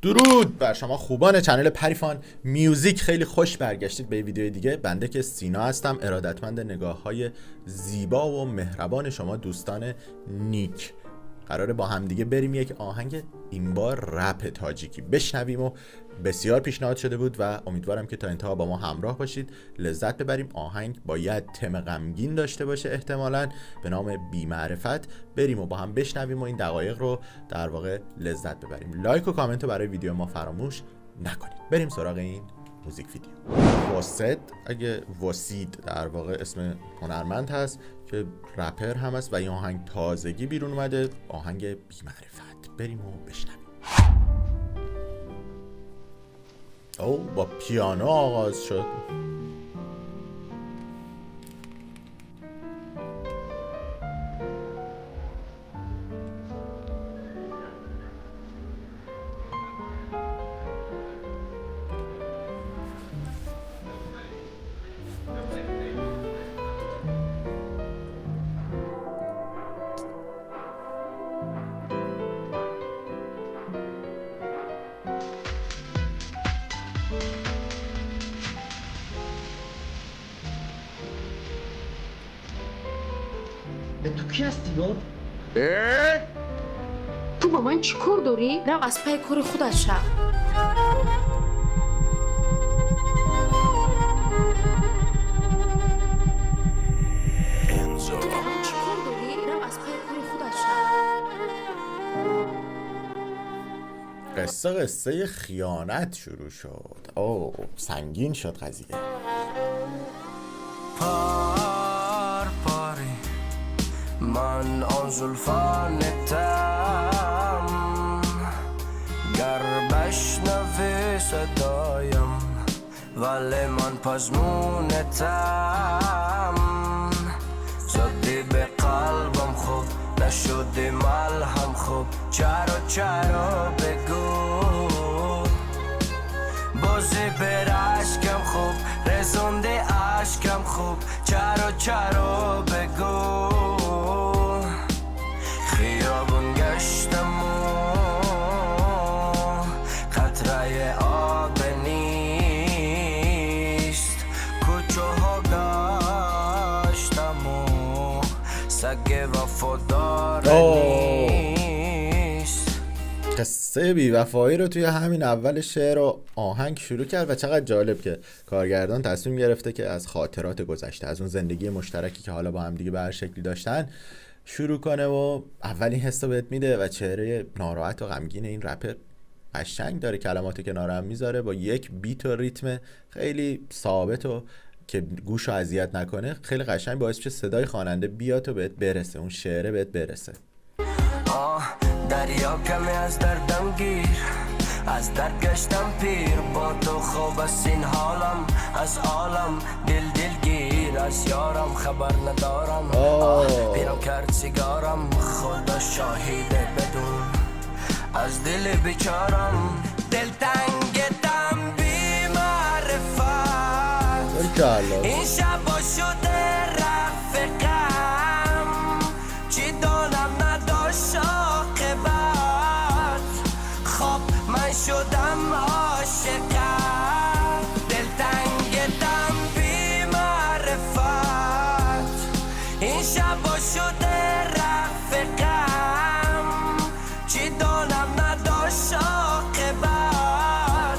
درود بر شما خوبان چنل پریفان میوزیک. خیلی خوش برگشتید به ویدیو دیگه. بنده که سینا هستم، ارادتمند نگاه های زیبا و مهربان شما دوستان نیک. قراره با هم دیگه بریم یک آهنگ این بار رپ تاجیکی بشنویم و بسیار پیشنهاد شده بود و امیدوارم که تا انتها با ما همراه باشید، لذت ببریم. آهنگ باید تم غمگین داشته باشه احتمالاً به نام بی‌معرفت. بریم و با هم بشنویم و این دقایق رو در واقع لذت ببریم. لایک و کامنت رو برای ویدیو ما فراموش نکنید. بریم سراغ این موزیک ویدیو. واسد، اگه واسید در واقع اسم هنرمند هست که رپر هم است و این آهنگ تازگی بیرون اومده، آهنگ بی‌معرفت. بریم و بشنویم. او با پیانو آغاز شد. تو کی هستی با؟ تو با من چی کار داری؟ رو از پای کار خودت شو. قصه خیانت شروع شد. او سنگین شد قضیه. پار پاری من آن زلفانتم، گر بشنوی صدایم ولی من پزمونتم. زدی به قلبم خوب نشدی ملهم خوب، چرا بگو بازی بر عشقم خوب رزونده عشقم خوب، چرا بگو خیابون گشتم و قطره آب نیست، کوچه ها گشتم و سگ وفادار نیست. قصه بی‌وفایی رو توی همین اول شعر و آهنگ شروع کرد و چقدر جالب که کارگردان تصمیم گرفته که از خاطرات گذشته، از اون زندگی مشترکی که حالا با هم دیگه به هر شکلی داشتن شروع کنه و اولین حس رو بهت میده و چهره ناراحت و غمگین این رپر قشنگ داره کلماتو کنار هم میذاره با یک بیت و ریتم خیلی ثابت و که گوشو اذیت نکنه. خیلی قشنگ باعث میشه صدای خواننده بیاد و بهت برسه، اون شعره بهت برسه. دریا کمی از دردم گیر، از درد گشتم پیر، با تو خوب است این حالم، از عالم دلگیر، از یارم خبر ندارم. پیرم کرد سیگارم، خدا شاهیده بدون از دل بیچارم. دلتنگتم بی معرفت، این شبا شده رفقم، چی دانم نداشت عاقبت، خب من شدم عاشقم. دلتنگتم بی معرفت، این شبا شده رفقم، چی دانم نداشت عاقبت،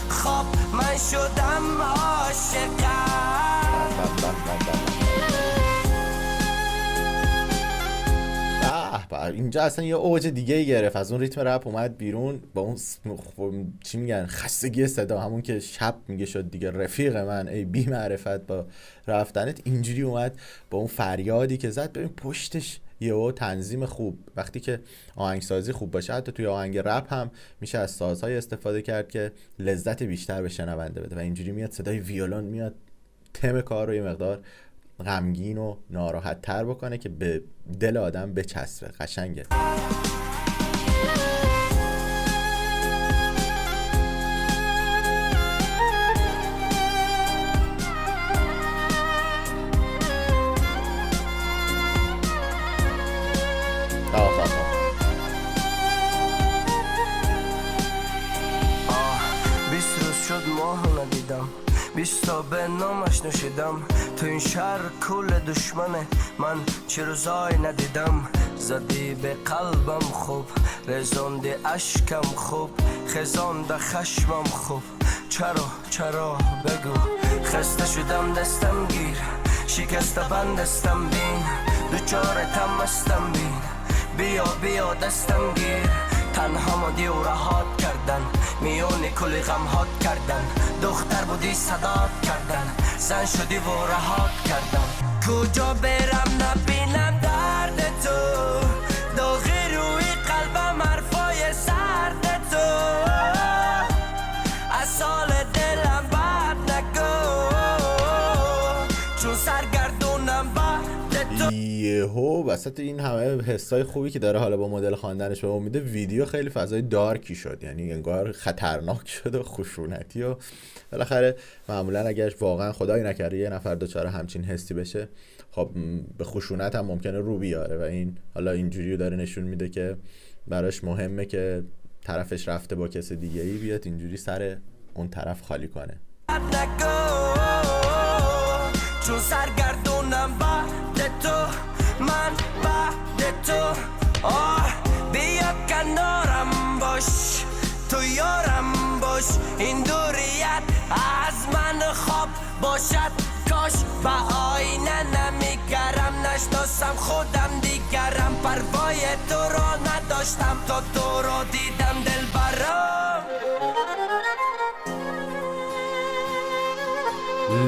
خب من شدم عاشقم. اینجا اصلا یه اوج دیگه گرفت، از اون ریتم رپ اومد بیرون با اون چی میگن خستگی صدا، همون که شب میگه شد دیگه رفیق من ای بی معرفت با رفتنت، اینجوری اومد با اون فریادی که زد. ببین پشتش یهو تنظیم خوب، وقتی که آهنگسازی خوب باشه حتی توی آهنگ رپ هم میشه از سازهای استفاده کرد که لذت بیشتر به شنونده بده و اینجوری میاد صدای ویولون میاد تم کار رو یه مقدار غمگین و ناراحت تر بکنه که به دل آدم بچسبه. قشنگه. بیستا به نامش نشیدم تو این شهر کل دشمنه من چه روزای ندیدم زدی به قلبم خوب رزاندی اشکم خوب خزانده خشمم خوب چرا بگو خسته شدم دستم گیر شکسته بندستم بین دوچارتم استم بین بیا دستم گیر تنها ما دیو رهات کردن میون کلی غم هات کردن دختر بودی صدات کردن زن شدی و رهات کردن کجا برم نبینم درد تو داغی روی قلبم حرفای سرد تو از حال دلم بد نگو چون سرگردونم بعد تو یهو وسط این همه حسای خوبی که داره حالا با مدل خواندنش به امید ویدیو خیلی فضای دارکی شد، یعنی انگار خطرناک شد و خشونتی و بالاخره معمولا اگر واقعا خدایی نکرده یه نفر دچار همچین حسی بشه خب به خشونت هم ممکنه رو بیاره و این حالا اینجوری داره نشون میده که براش مهمه که طرفش رفته با کس دیگه ای بیاد اینجوری سر اون طرف خالی کنه. چون سرگردونم بعد تو من بعد تو بیا کنارم باش تو یارم باش این دوریت از من خواب باشد کاش با آینه نمیگرم نشناسم خودم دیگرم پروای تو رو نداشتم تا تو رو دیدم دل برام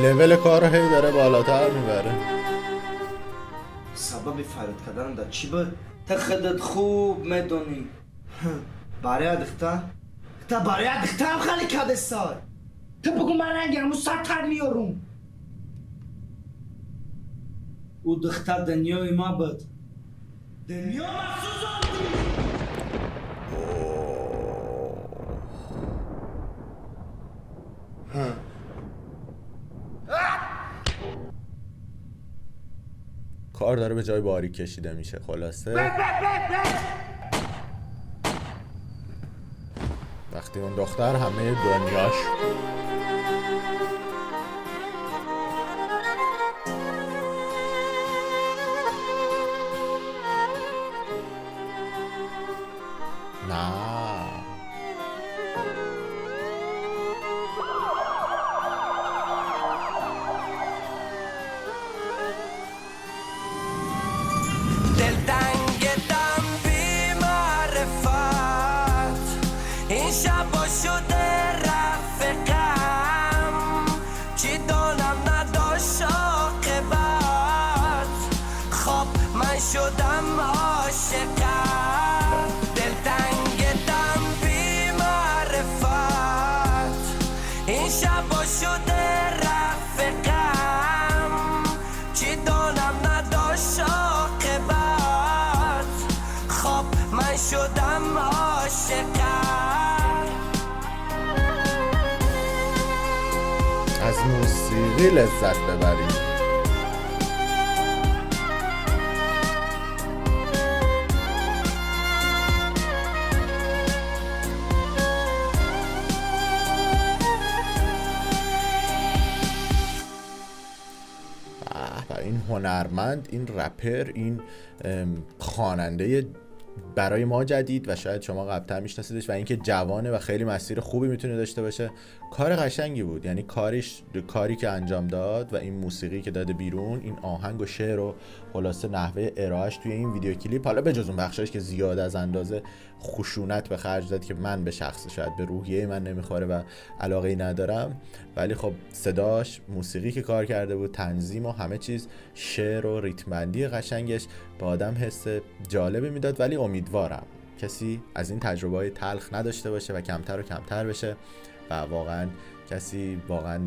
لول کار رو هی داره بالاتر میبره. سبب فریاد کردن در چی بود؟ تا خودت خوب میدونی برای دختر؟ تا برای دخترم خیلی کده سال تو بگو من نگیرم و سرتر میارم. او دختر دنیای ما بود دنیا کار داره به جای باریک کشیده میشه. خلاصه وقتی اون دختر همه دنیاش نه شبا شده رفقم چی دانم نداشت عاقبت خب من شدم عاشقم دلتنگتم بی معرفت این شبا شده رفقم چی دانم نداشت عاقبت خب من شدم عاشقم از موسیقی لذت ببرید. این هنرمند، این رپر، این خواننده برای ما جدید و شاید شما قبل‌تر میشناسیدش و اینکه جوانه و خیلی مسیر خوبی میتونه داشته باشه. کار قشنگی بود، یعنی کاری که انجام داد و این موسیقی که داده بیرون، این آهنگ و شعر و خلاصه نحوه ارائهش توی این ویدیو کلیپ، حالا بجز اون بخشش که زیاد از اندازه خشونت به خرج داد که من به شخص شاید به روحیه من نمیخوره و علاقه‌ای ندارم، ولی خب صداش، موسیقی که کار کرده بود، تنظیم و همه چیز، شعر و ریتم بندی قشنگش به آدم حس جالبی میداد. ولی امیدوارم کسی از این تجربه‌های تلخ نداشته باشه و کمتر و کمتر بشه و واقعا کسی واقعا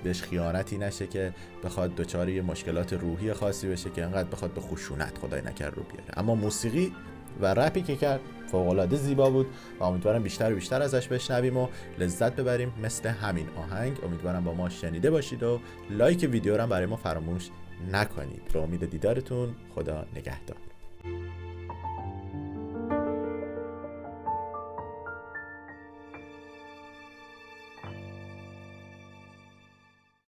بهش خیانتی نشه که بخواد دچار یه مشکلات روحی خاصی بشه که انقدر بخواد به خشونت خدای نکرده رو بیاره. اما موسیقی و رپی که کرد فوق‌العاده زیبا بود و امیدوارم بیشتر و بیشتر ازش بشنویم و لذت ببریم مثل همین آهنگ. امیدوارم با ما شنیده باشید و لایک ویدیو رو هم برای ما فراموش نکنید. به امید دیدارتون، خدا نگهدار.